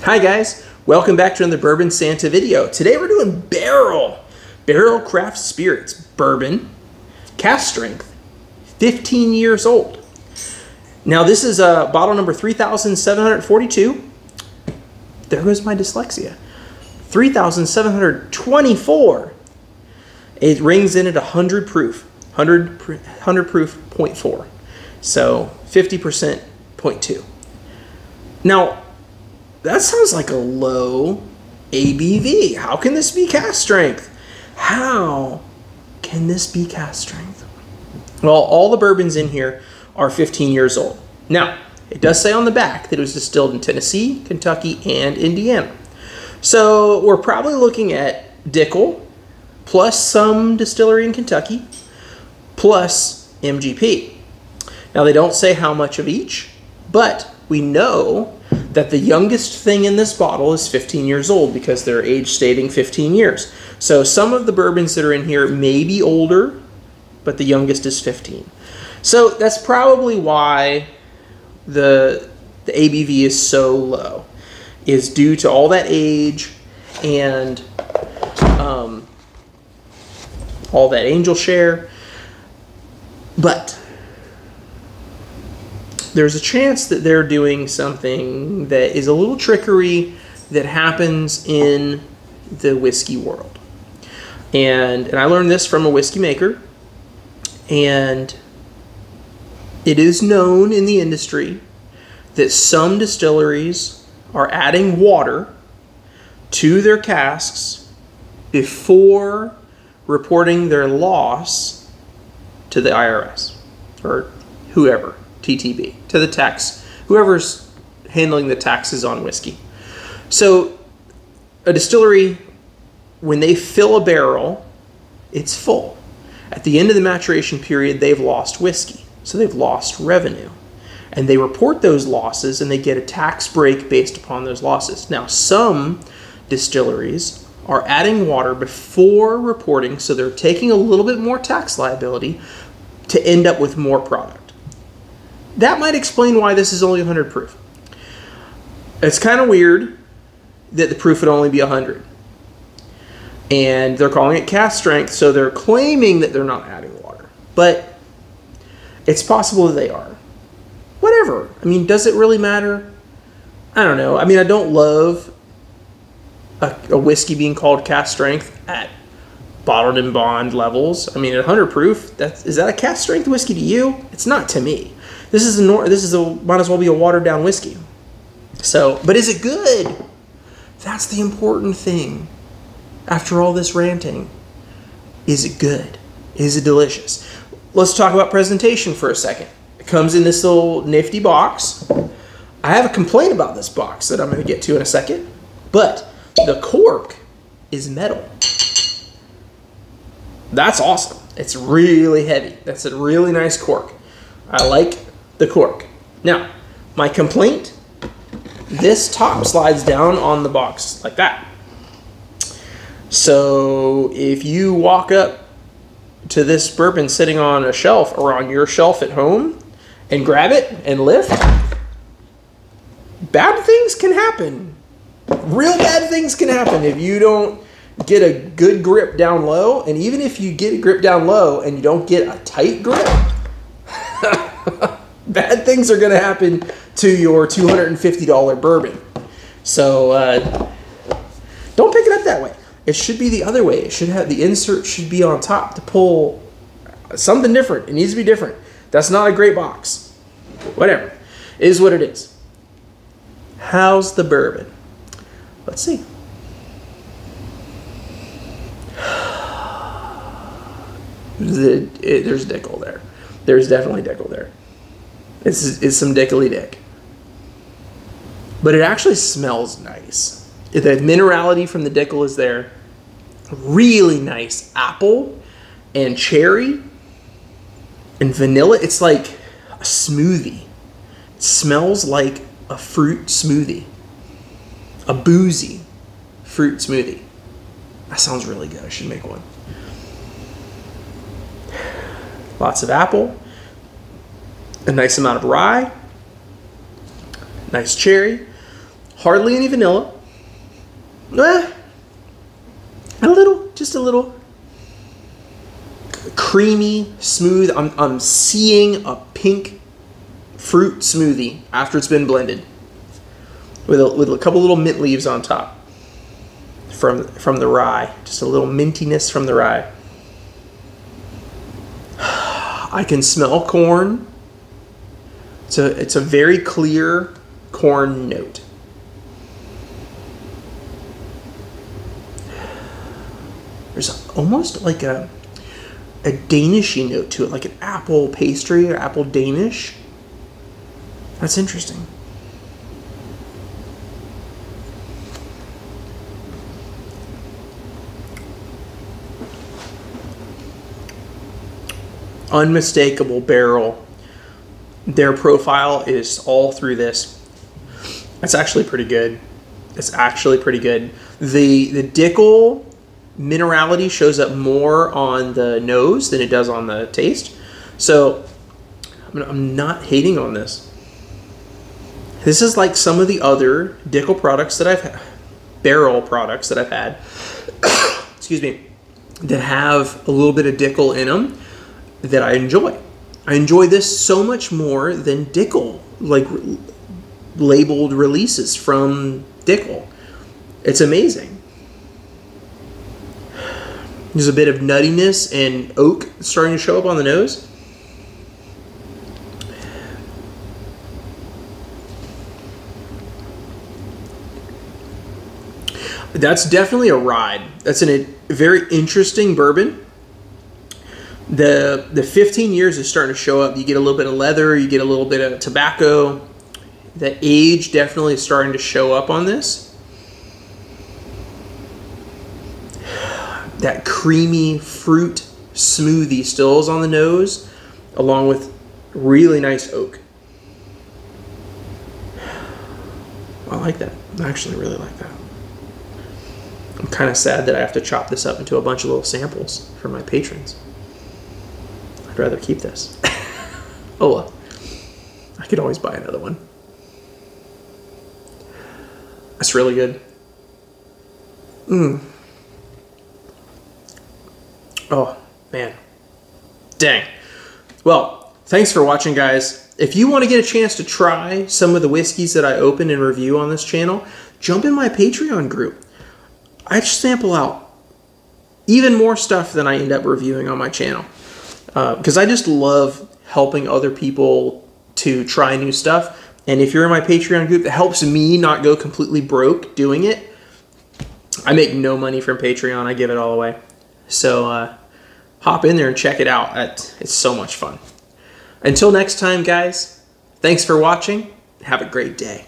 Hi guys, welcome back to another Bourbon Santa video. Today we're doing Barrell Craft Spirits Bourbon, cask strength, 15 years old. Now this is bottle number 3,742. There goes my dyslexia. 3,724. It rings in at 100 proof, 100 proof 0.4. So 50% 0.2. Now, that sounds like a low ABV. How can this be cask strength? How can this be cask strength? Well, all the bourbons in here are 15 years old. Now, it does say on the back that it was distilled in Tennessee, Kentucky, and Indiana. So we're probably looking at Dickel, plus some distillery in Kentucky, plus MGP. Now, they don't say how much of each, but we know that the youngest thing in this bottle is 15 years old because they're age stating 15 years. So some of the bourbons that are in here may be older, but the youngest is 15. So that's probably why the ABV is so low, is due to all that age and all that angel share. But there's a chance that they're doing something that is a little trickery that happens in the whiskey world. And I learned this from a whiskey maker, and it is known in the industry that some distilleries are adding water to their casks before reporting their loss to the IRS or whoever. TTB, to the tax, whoever's handling the taxes on whiskey. So a distillery, when they fill a barrel, it's full. At the end of the maturation period, they've lost whiskey, so they've lost revenue. And they report those losses and they get a tax break based upon those losses. Now, some distilleries are adding water before reporting, so they're taking a little bit more tax liability to end up with more product. That might explain why this is only 100 proof. It's kind of weird that the proof would only be 100. And they're calling it cask strength, so they're claiming that they're not adding water. But it's possible that they are. Whatever. I mean, does it really matter? I don't know. I mean, I don't love a whiskey being called cask strength at bottled and bond levels. I mean, at 100 proof, is that a cask strength whiskey to you? It's not to me. This is might as well be a watered down whiskey. So, but is it good? That's the important thing. After all this ranting, is it good? Is it delicious? Let's talk about presentation for a second. It comes in this little nifty box. I have a complaint about this box that I'm going to get to in a second, but the cork is metal. That's awesome. It's really heavy. That's a really nice cork. I like the cork. Now, my complaint, this top slides down on the box like that. So if you walk up to this bourbon sitting on a shelf or on your shelf at home and grab it and lift, bad things can happen. Real bad things can happen if you don't get a good grip down low. And even if you get a grip down low and you don't get a tight grip, bad things are going to happen to your $250 bourbon. So don't pick it up that way. It should be the other way. It should have, the insert should be on top to pull something different. It needs to be different. That's not a great box. Whatever. It is what it is. How's the bourbon? Let's see. There's Dickel there. There's definitely Dickel there. It's some Dickly Dick. But it actually smells nice. The minerality from the Dickel is there. Really nice apple and cherry and vanilla. It's like a smoothie. It smells like a fruit smoothie. A boozy fruit smoothie. That sounds really good. I should make one. Lots of apple. A nice amount of rye. Nice cherry. Hardly any vanilla. Just a little creamy, smooth. I'm seeing a pink fruit smoothie after it's been blended with a couple little mint leaves on top from the rye. Just a little mintiness from the rye. I can smell corn. It's a very clear corn note. There's almost like a Danishy note to it, like an apple pastry or apple Danish. That's interesting. Unmistakable Barrell. Their profile is all through this. It's actually pretty good. It's actually pretty good. The Dickel minerality shows up more on the nose than it does on the taste. So I'm not hating on this. This is like some of the other Dickel products that I've had, Barrell products that I've had, excuse me, that have a little bit of Dickel in them that I enjoy. I enjoy this so much more than Dickel, like labeled releases from Dickel. It's amazing. There's a bit of nuttiness and oak starting to show up on the nose. That's definitely a ride. That's a very interesting bourbon. The 15 years is starting to show up. You get a little bit of leather, you get a little bit of tobacco. The age definitely is starting to show up on this. That creamy fruit smoothie still is on the nose, along with really nice oak. I like that. I actually really like that. I'm kind of sad that I have to chop this up into a bunch of little samples for my patrons. I'd rather keep this. Oh well. I could always buy another one. That's really good. Oh, man. Dang. Well, thanks for watching, guys. If you want to get a chance to try some of the whiskeys that I open and review on this channel, jump in my Patreon group. I sample out even more stuff than I end up reviewing on my channel. Because I just love helping other people to try new stuff. And if you're in my Patreon group, that helps me not go completely broke doing it. I make no money from Patreon. I give it all away. So hop in there and check it out. It's so much fun. Until next time, guys, thanks for watching. Have a great day.